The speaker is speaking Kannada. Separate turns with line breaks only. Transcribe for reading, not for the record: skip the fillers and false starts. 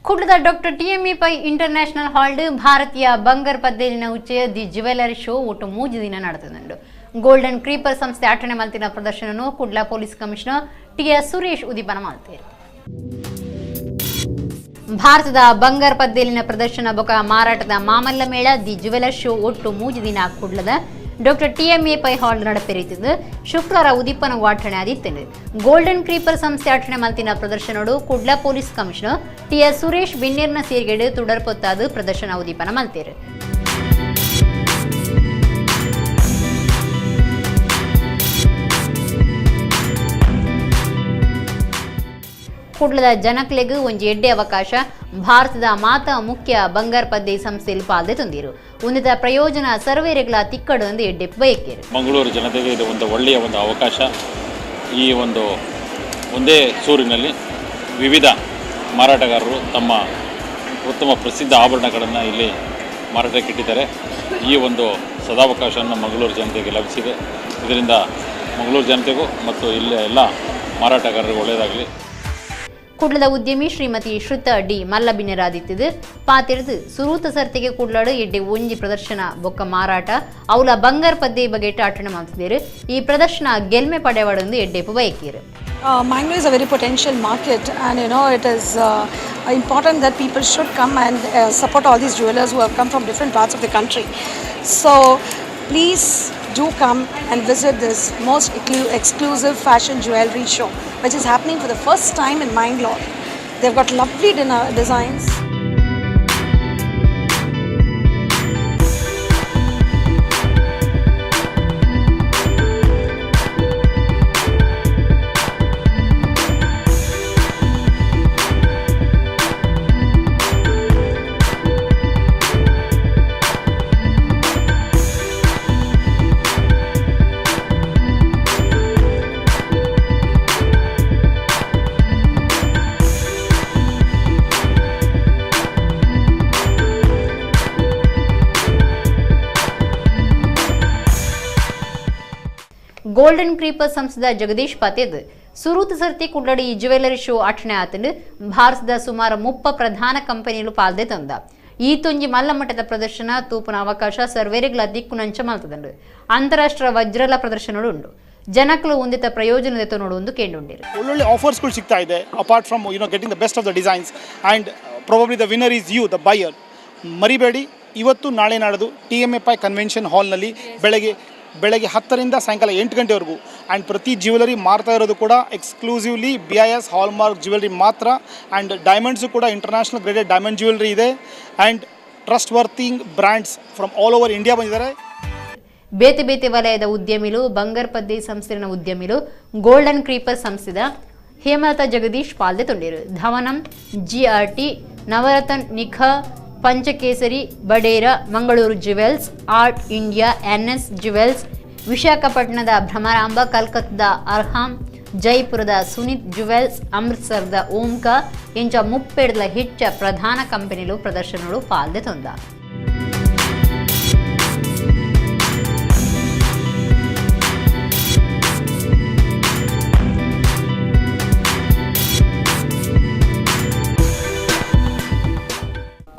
ಕುಡ್ಲದ doctor TMA Pai international hall ಭಾರತೀಯ ಬಂಗಾರ ಪದ್ದೇಲಿನ ಉಚ್ಚೆಯ ದಿ ಜ್ಯುವೆಲರಿ ಶೋ ಒಟ್ಟು 3 ದಿನ ನಡೆದುಂಡು. ಗೋಲ್ಡನ್ ಕ್ರೀಪರ್ ಸಂಸ್ಥೆ 8ನೇ ಮಲ್ತಿನ ಪ್ರದರ್ಶನವನ್ನು Kudla police commissioner TS Suresh ಉದಿಪನ ಮಾಡ್ತಾರೆ. ಭಾರತದ ಬಂಗಾರ ಪದ್ದೇಲಿನ ಪ್ರದರ್ಶನ ಬೊಕ ಮಾರಾಟದ ಮಾಮಲ್ಲ ಮೇಳ ದಿ ಜ್ಯುವೆಲರ್ ಶೋ ಒಟ್ಟು 3 ದಿನ ಕುಡ್ಲದ ಡಾಕ್ಟರ್ TMA ಪೈ ಹಾಲ್ ನಡೆಪೆರಿತಿದ್ದು ಶುಕ್ರವಾರ ಉದಿಪನ ವಾಟಣೆ ಆದಿತ್ತಂದು. ಗೋಲ್ಡನ್ ಕ್ರೀಪರ್ ಸಂಸ್ಥೆ 8ನೇ ಮಲ್ತಿನ ಪ್ರದರ್ಶನಡು Kudla police commissioner TS Suresh ಬಿನ್ನೇರ್ನ ಸೇರ್ಗೆಡು ತುಡರ್ಪೊತ್ತಾದು ಪ್ರದರ್ಶನ ಉದಿಪನ ಮಲ್ತೇರು. ಕುಡ್ಲದ ಜನಕ್ಲೆಗ್ ಒಂಜಿ ಎಡ್ಡೆ ಅವಕಾಶ ಭಾರತದ ಮಾತಾ ಮುಖ್ಯ ಬಂಗಾರ ಪದ್ದೆ ಸಂಸ್ಥೆಯಲ್ಲಿ ಪಾಲ್ದೆ ತಂದಿರು. ಉನ್ನತ ಪ್ರಯೋಜನ ಸರ್ವೇರೆಗಳ ತಿಕ್ಕಡು ಎಂದು ಎಡ್ಡೆ ಬಯಕೆರು.
ಮಂಗಳೂರು ಜನತೆಗೆ ಇದು ಒಂದು ಒಳ್ಳೆಯ ಅವಕಾಶ. ಈ ಒಂದೇ ಸೂರಿನಲ್ಲಿ ವಿವಿಧ ಮಾರಾಟಗಾರರು ತಮ್ಮ ಉತ್ತಮ ಪ್ರಸಿದ್ಧ ಆಭರಣಗಳನ್ನು ಇಲ್ಲಿ ಮಾರಾಟಕ್ಕಿಟ್ಟಿದ್ದಾರೆ. ಈ ಸದಾವಕಾಶವನ್ನು ಮಂಗಳೂರು ಜನತೆಗೆ ಲಭಿಸಿದೆ. ಇದರಿಂದ ಮಂಗಳೂರು ಜನತೆಗೂ ಮತ್ತು ಇಲ್ಲಿ ಎಲ್ಲ ಮಾರಾಟಗಾರರಿಗೂ ಒಳ್ಳೆಯದಾಗಲಿ.
ಕುಡ್ಲದ ಉದ್ಯಮಿ ಶ್ರೀಮತಿ ಶ್ರುತ ಡಿ ಮಲ್ಲಬಿನ್ನರಾದಿತ್ತಿದ್ದು ಪಾತಿರ್ದು ಸುರೂತ ಸರ್ತಿಗೆ ಕುಡ್ಲಾಡು ಎಡ್ಡೆ ಒಂಜಿ ಪ್ರದರ್ಶನ ಬೊಕ್ಕ ಮಾರಾಟ ಅವಲ ಬಂಗಾರ ಪದ್ದೆ ಬಗ್ಗೆ ಟಾಟಣ ಮಾಡ್ತಿದ್ದಾರೆ. ಈ ಪ್ರದರ್ಶನ ಗೆಲ್ಮೆ ಪಡೆಯವಾಡೊಂದು ಎಡ್ಡೆಪ್ಪು ಬಯಕೀರು.
Mangalore is a very potential market, and it is important that people should come and support all these jewelers who have come from different parts of the country. So please do come and visit this most exclusive fashion jewelry show, which is happening for the first time in Mangalore. They've got lovely designs.
Golden creeper ಸಂಸ್ಥೆದ ಜಗದೀಶ್ ಪಾತೆದ್ ಸುರೂತ ಸರ್ತಿ ಕುಡ್ಲಡಿ ಜ್ಯುವೆಲರಿ ಶೋ 8ನೇ ಆತಂಡು ಭಾರತದ ಸುಮಾರು 30 ಪ್ರಧಾನ ಕಂಪನಿಗಳು ಪಾಲ್ದೆ ತಂದ. ಈ ತೊಂಜಿ ಮಲ್ಲಮಟ್ಟದ ಪ್ರದರ್ಶನ ತೂಪನ ಅವಕಾಶ ಸರ್ವೇರೆಗಳ ದಿಕ್ಕುನಂಚ ಮಲ್ತದಂಡು. ಅಂತಾರಾಷ್ಟ್ರೀಯ ವಜ್ರಲ ಪ್ರದರ್ಶನಗಳು ಉಂಡು. ಜನಕಲು ಉಂದಿತ ಪ್ರಯೋಜನದ ನೋಡುವುದು ಕೇಂಡುಂಡಿರು.
ಒಳ್ಳೊಳ್ಳೆ ಆಫರ್ಸ್ಗಳು ಸಿಗ್ತಾ ಇದೆ. Apart from getting the best of the designs and probably the winner is you the buyer. ಮರಿಬೇಡಿ, ಇವತ್ತು ನಾಳೆ ನಾಡದು TMA ಪೈ ಕನ್ವೆನ್ಷನ್ ಹಾಲ್ನಲ್ಲಿ ಬೆಳಗ್ಗೆ 10ರಿಂದ ಸಾಯಂಕಾಲ 8 ಗಂಟೆವರೆಗೂ. ಆ್ಯಂಡ್ ಪ್ರತಿ ಜ್ಯುವೆಲರಿ ಮಾರ್ತಾ ಇರೋದು ಕೂಡ ಎಕ್ಸ್ಕ್ಲೂಸಿವ್ಲಿ BIS ಹಾಲ್ಮಾರ್ಕ್ ಜ್ಯುವೆಲರಿ ಮಾತ್ರ. ಆ್ಯಂಡ್ ಡೈಮಂಡ್ಸು ಕೂಡ ಇಂಟರ್ನ್ಯಾಷನಲ್ ಗ್ರೇಡೆಡ್ ಡೈಮಂಡ್ ಜ್ಯುವೆಲರಿ ಇದೆ. And trust worthing brands from all over India ಬಂದಿದ್ದಾರೆ.
ಬೇತೆ ಬೇತೆ ವಲಯದ ಉದ್ಯಮಿಗಳು ಬಂಗಾರ ಪದ್ದೆ ಸಂಸ್ಥೆಯ ಉದ್ಯಮಿಗಳು ಗೋಲ್ಡನ್ ಕ್ರೀಪರ್ ಸಂಸ್ಥೆದ ಹೇಮಲತಾ ಜಗದೀಶ್ ಪಾಲ್ದೆ ತೊಂದಿರು. Dhavanam, GRT, Navaratna Nikha, Panchakesari, Badera, Mangaluru jewels, art India, NS jewels, ವಿಶಾಖಪಟ್ಟಣದ ಭ್ರಮರಾಂಬ, ಕಲ್ಕತ್ತಾದ ಅರ್ಹಾಮ್, ಜೈಪುರದ ಸುನಿತ್ ಜ್ಯುವೆಲ್ಸ್, ಅಮೃತ್ಸರದ ಓಂಕಾ ಇಂಚ 30 ಹೆಚ್ಚ ಪ್ರಧಾನ ಕಂಪನಿಗಳು ಪ್ರದರ್ಶನಗಳು ಪಾಲ್ದೆ ತಂದ.